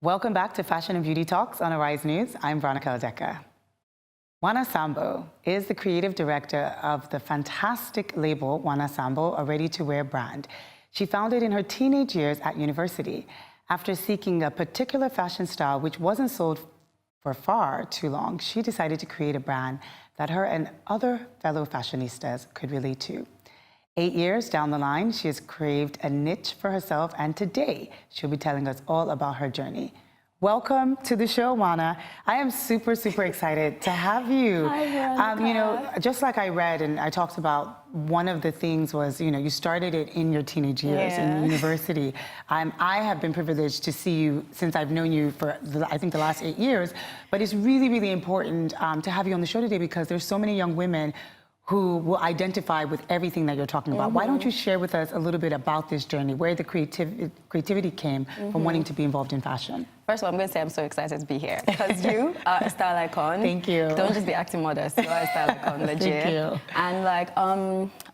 Welcome back to Fashion and Beauty Talks on Arise News. I'm Veronica Odeka. Wana Sambo is the creative director of the fantastic label Wana Sambo, a ready-to-wear brand. She founded in her teenage years at university. After seeking a particular fashion style which wasn't sold for far too long, she decided to create a brand that her and other fellow fashionistas could relate to. 8 years down the line, she has craved a niche for herself, and today she'll be telling us all about her journey. Welcome to the show, Wana. I am super excited to have you. Hi, Veronica. You know, just like I read and I talked about, one of the things was, you know, you started it in your teenage years in university. I have been privileged to see you since I've known you for, I think, the last 8 years. But it's really important to have you on the show today because there's so many young women who will identify with everything that you're talking about. Why don't you share with us a little bit about this journey, where the creativity came from wanting to be involved in fashion? First of all, I'm going to say I'm so excited to be here because you are a style icon. Thank you. Don't just be acting modest. You are a style icon, legit. Thank you. And like,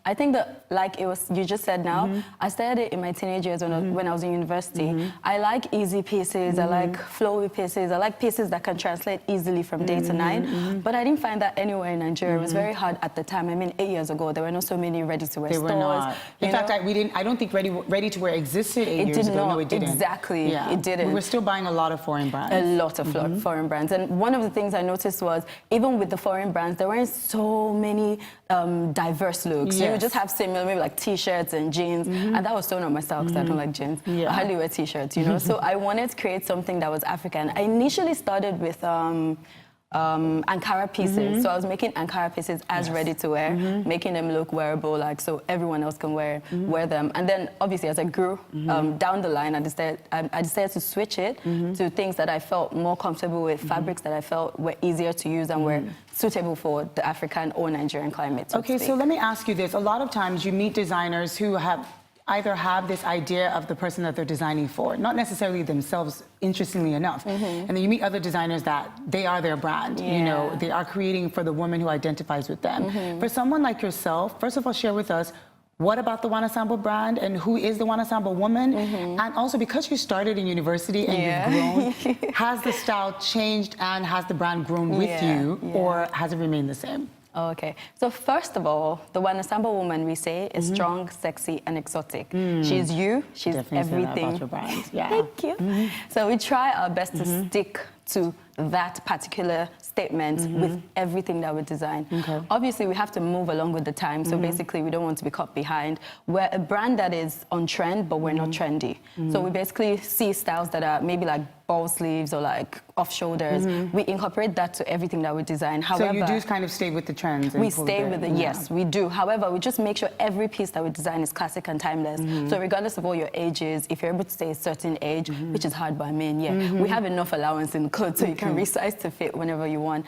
I think that, like it was, you just said now, I started it in my teenage years when I was in university. I like easy pieces. I like flowy pieces. I like pieces that can translate easily from day to night. But I didn't find that anywhere in Nigeria. It was very hard at the time. I mean, 8 years ago, there were not so many ready-to-wear stores. There were not. In fact, I don't think ready-to-wear existed 8 years ago. No, it didn't. Exactly. Yeah. It didn't. We were still buying a lot of foreign brands. A lot of foreign brands. And one of the things I noticed was, even with the foreign brands, there weren't so many diverse looks. You would just have similar, maybe like T-shirts and jeans. And that was so not my style because I don't like jeans. I hardly wear T-shirts, you know. So I wanted to create something that was African. I initially started with Ankara pieces. So I was making Ankara pieces as ready to wear, making them look wearable, like so everyone else can wear them. And then obviously as I grew down the line, I decided to switch it to things that I felt more comfortable with, fabrics that I felt were easier to use and were suitable for the African or Nigerian climate. Okay, so let me ask you this. A lot of times you meet designers who either have this idea of the person that they're designing for, not necessarily themselves, interestingly enough. And then you meet other designers that they are their brand. You know, they are creating for the woman who identifies with them. For someone like yourself, first of all, share with us, what about the Wana Sambo brand and who is the Wana Sambo woman? And also, because you started in university and you've grown, has the style changed and has the brand grown with you, or has it remained the same? Oh, okay. So first of all, the Wana Sambo woman, we say, is strong, sexy, and exotic. She's you. She's Definitely everything. About your brand. Yeah. Thank you. So we try our best to stick to that particular statement with everything that we design. Obviously, we have to move along with the time. So basically, we don't want to be caught behind. We're a brand that is on trend, but we're not trendy. So we basically see styles that are maybe like ball sleeves or like off shoulders. We incorporate that to everything that we design. However, so you do kind of stay with the trends. We stay with it, yes, we do. However, we just make sure every piece that we design is classic and timeless. So regardless of all your ages, if you're able to stay a certain age, which is hard, but I mean, we have enough allowance in the code so you can resize to fit whenever you want.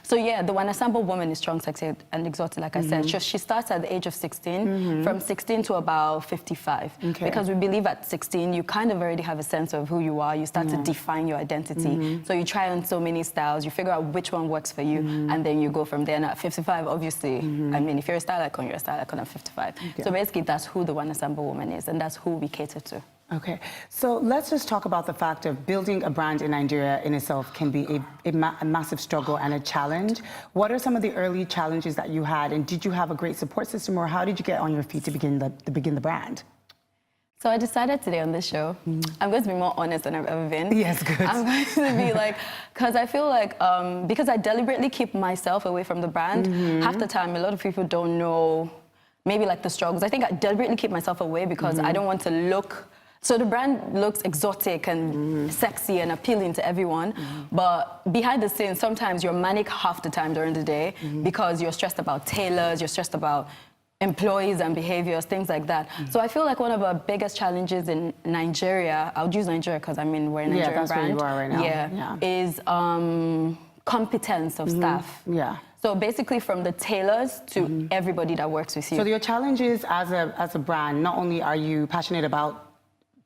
So yeah, the Wana Sambo woman is strong, sexy, and exotic, like I said. She starts at the age of 16, from 16 to about 55. Because we believe at 16, you kind of already have a sense of who you are. You start to define your identity. So you try on so many styles, you figure out which one works for you, and then you go from there. And at 55, obviously, I mean, if you're a style icon, you're a style icon at 55. So basically, that's who the Wana Sambo woman is, and that's who we cater to. Okay, so let's just talk about the fact of building a brand in Nigeria in itself can be a massive struggle and a challenge. What are some of the early challenges that you had, and did you have a great support system, or how did you get on your feet to begin the brand? So I decided today on this show, I'm going to be more honest than I've ever been. Yes, good. I'm going to be like, because I feel like, because I deliberately keep myself away from the brand, half the time a lot of people don't know maybe like the struggles. I think I deliberately keep myself away because I don't want to look. So the brand looks exotic and sexy and appealing to everyone, but behind the scenes, sometimes you're manic half the time during the day because you're stressed about tailors, you're stressed about employees and behaviors, things like that. So I feel like one of our biggest challenges in Nigeria, I would use Nigeria because I mean we're a Nigerian brand. Where you are right now. Is competence of staff. So basically from the tailors to everybody that works with you. So your challenge is as a brand, not only are you passionate about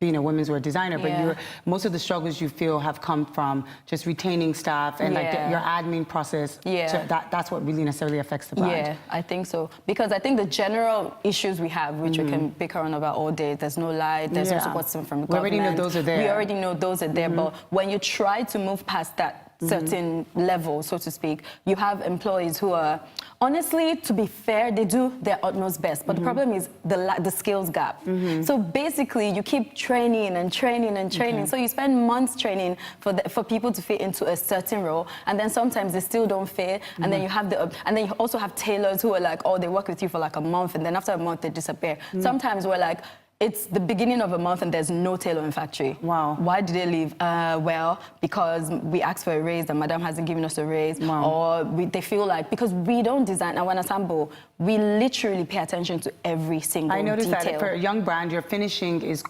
being a women's wear designer, but Yeah. most of the struggles you feel have come from just retaining staff and like Yeah. your admin process. Yeah. So that's what really necessarily affects the brand. Yeah, I think so. Because I think the general issues we have, which we can bicker on about all day, there's no light, there's no Yeah. support system from the We already government. know those are there. We already know those are there, but when you try to move past that certain level, so to speak, you have employees who are, honestly, to be fair, they do their utmost best, but the problem is the skills gap. So basically, you keep training and training and training. So you spend months training for people to fit into a certain role, and then sometimes they still don't fit, and then you have and then you also have tailors who are like, oh, they work with you for like a month, and then after a month they disappear. Sometimes we're like, it's the beginning of a month and there's no tailor in factory. Wow. Why did they leave? Well, because we asked for a raise and madam hasn't given us a raise. Wow. Or they feel like, because we don't design at Wana Sambo, we literally pay attention to every single I noticed detail. that for a young brand, your finishing is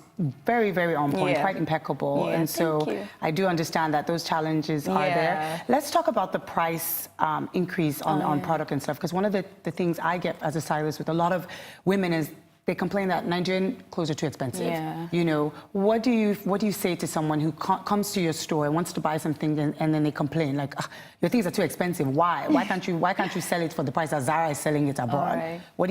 very, very on point, Yeah. quite impeccable. Yeah, and so thank you. I do understand that those challenges are there. Yeah. Let's talk about the price increase on product and stuff, because one of the things I get as a stylist with a lot of women is they complain that Nigerian clothes are too expensive. Yeah. You know, what do you say to someone who comes to your store and wants to buy something and then they complain like, your things are too expensive. Why? Why can't you sell it for the price that Zara is selling it abroad? Right. What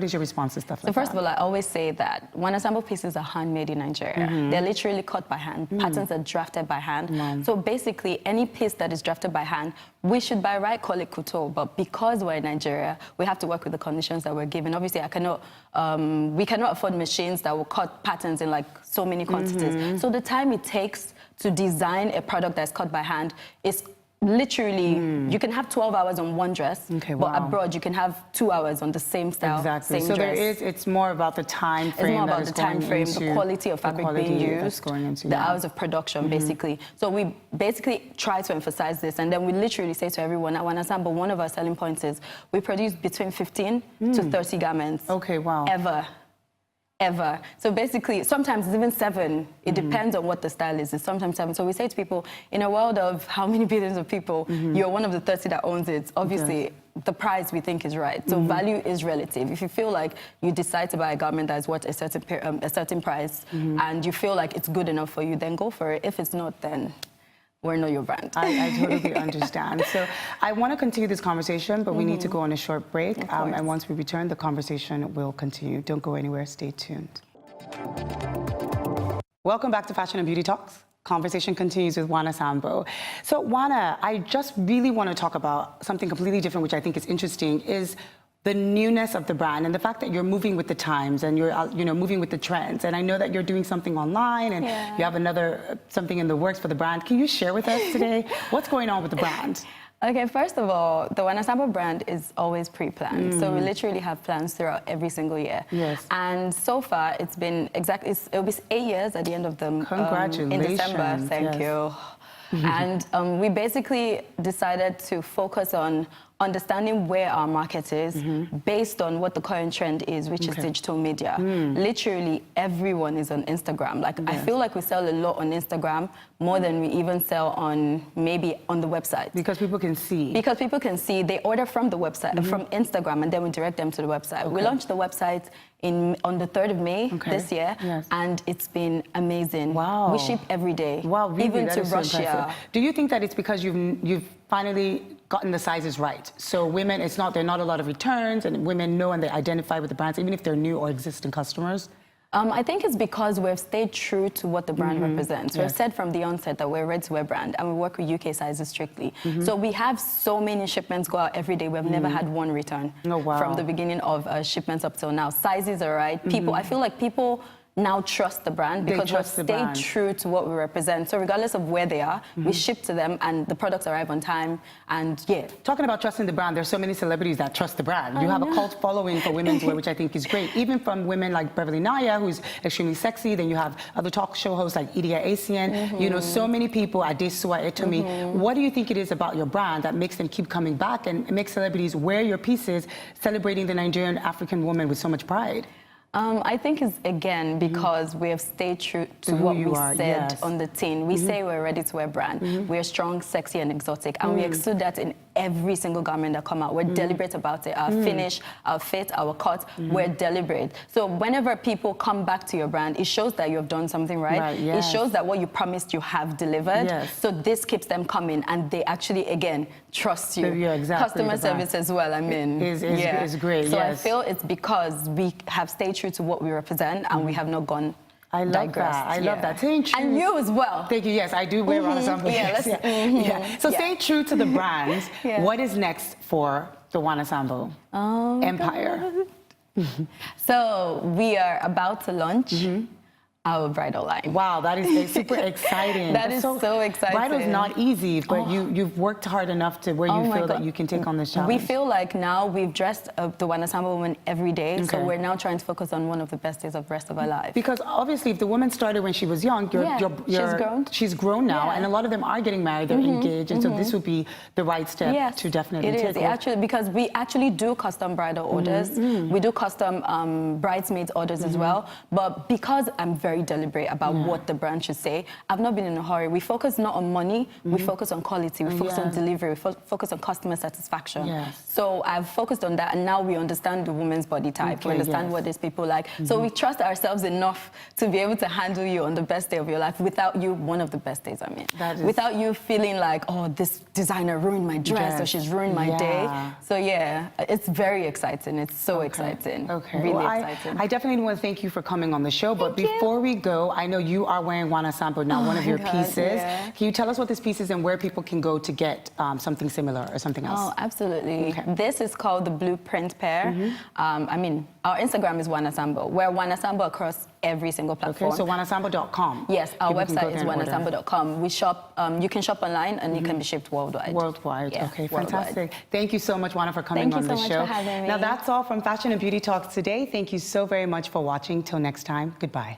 is your response to stuff like that? So first of all, I always say that Wana Sambo pieces are handmade in Nigeria. They're literally cut by hand. Patterns are drafted by hand. So basically, any piece that is drafted by hand, we should by right call it couture, but because we're in Nigeria, we have to work with the conditions that we're given. Obviously, we cannot afford machines that will cut patterns in like so many quantities. So the time it takes to design a product that's cut by hand is literally, you can have 12 hours on one dress, Okay, but wow. abroad you can have 2 hours on the same style, Exactly. same So dress. it's more about the time frame. It's more about that is the time going frame, into the quality of fabric being that's used, going into, the yeah. hours of production, basically. So we basically try to emphasize this, and then we literally say to everyone at Wana Sambo, one of our selling points is we produce between 15 to 30 garments. Okay, wow. Ever. So basically, sometimes it's even 7. It depends on what the style is. It's sometimes 7. So we say to people, in a world of how many billions of people, you're one of the 30 that owns it. Obviously, the price we think is right. So value is relative. If you feel like you decide to buy a garment that is worth a certain price, and you feel like it's good enough for you, then go for it. If it's not, then we're not your brand. I totally understand. So I want to continue this conversation, but we need to go on a short break. And once we return, the conversation will continue. Don't go anywhere. Stay tuned. Welcome back to Fashion and Beauty Talks. Conversation continues with Wana Sambo. So Wana, I just really want to talk about something completely different, which I think is interesting, is the newness of the brand and the fact that you're moving with the times and you're moving with the trends. And I know that you're doing something online and you have another something in the works for the brand. Can you share with us today what's going on with the brand? Okay, first of all, the Wana Sambo brand is always pre-planned. So we literally have plans throughout every single year. Yes. And so far, it's been it'll be 8 years at the end of the Congratulations. in December. Thank you. And we basically decided to focus on understanding where our market is based on what the current trend is, which is digital media. Literally, everyone is on Instagram. Like, I feel like we sell a lot on Instagram, more than we even sell on maybe on the website. Because people can see. Because people can see, they order from the website, from Instagram, and then we direct them to the website. We launched the website on the 3rd of May this year, and it's been amazing. Wow. We ship every day, Wow, really? even That to is so Russia. impressive. Do you think that it's because you've finally gotten the sizes right? So women, there are not a lot of returns, and women know and they identify with the brands, even if they're new or existing customers? I think it's because we've stayed true to what the brand represents. We've said from the onset that we're a ready-to-wear brand and we work with UK sizes strictly. So we have so many shipments go out every day. We've never had one return from the beginning of shipments up till now. Sizes are right. I feel like people now trust the brand because we've stayed true to what we represent. So regardless of where they are, we ship to them and the products arrive on time. And Talking about trusting the brand, there's so many celebrities that trust the brand. You have a cult following for women's wear, which I think is great. Even from women like Beverly Naya, who's extremely sexy. Then you have other talk show hosts like Idia Asian. You know, so many people, Adesua Etomi. What do you think it is about your brand that makes them keep coming back and makes celebrities wear your pieces, celebrating the Nigerian African woman with so much pride? I think it's, again, because we have stayed true to what we said on the tin. We say we're a ready-to-wear brand. We're strong, sexy, and exotic. And we exude that in every single garment that come out. We're deliberate about it. Our finish, our fit, our cut, we're deliberate. So whenever people come back to your brand, it shows that you've done something right. It shows that what you promised you have delivered. So this keeps them coming, and they actually, again, trust you. Yeah, exactly. Customer service as well, I mean. Is great, So I feel it's because we have stayed true to what we represent, and we have not gone I love that. I love that. Staying true. And you as well. Thank you. Yes, I do wear Wana Sambo. So stay true to the brand. What is next for the Wana Sambo empire? So we are about to launch our bridal line. Wow, that is super exciting. That is so exciting. Bridal's not easy, but you've worked hard enough to where you feel that you can take on this challenge. We feel like now we've dressed the Wana Sambo woman every day, so we're now trying to focus on one of the best days of the rest of our life. Because obviously, if the woman started when she was young, she's grown now, and a lot of them are getting married, they're engaged, and so this would be the right step to definitely take. Actually, because we actually do custom bridal orders, we do custom bridesmaids orders as well, but because I'm very deliberate about what the brand should say, I've not been in a hurry. We focus not on money, we focus on quality, we focus on delivery, we focus on customer satisfaction. So I've focused on that, and now we understand the woman's body type, we understand what these people like. So we trust ourselves enough to be able to handle you on the best day of your life without you, one of the best days, I mean. Without you feeling like, oh, this designer ruined my dress, or she's ruined my day. So yeah, it's very exciting. It's so exciting. Really exciting. I definitely want to thank you for coming on the show, but before we go, I know you are wearing Wana Sambo now, one of your pieces. Can you tell us what this piece is and where people can go to get something similar or something else? Oh, absolutely. This is called the Blueprint Pair. I mean, our Instagram is Wana Sambo. We're Wana Sambo across every single platform. So wanasambo.com. Yes, our website is wanasambo.com. We shop, you can shop online, and you can be shipped worldwide. Okay, fantastic. Thank you so much, Wana, for coming on the show. Thank you so much for having me. Now, that's all from Fashion and Beauty Talks today. Thank you so very much for watching. Till next time, goodbye.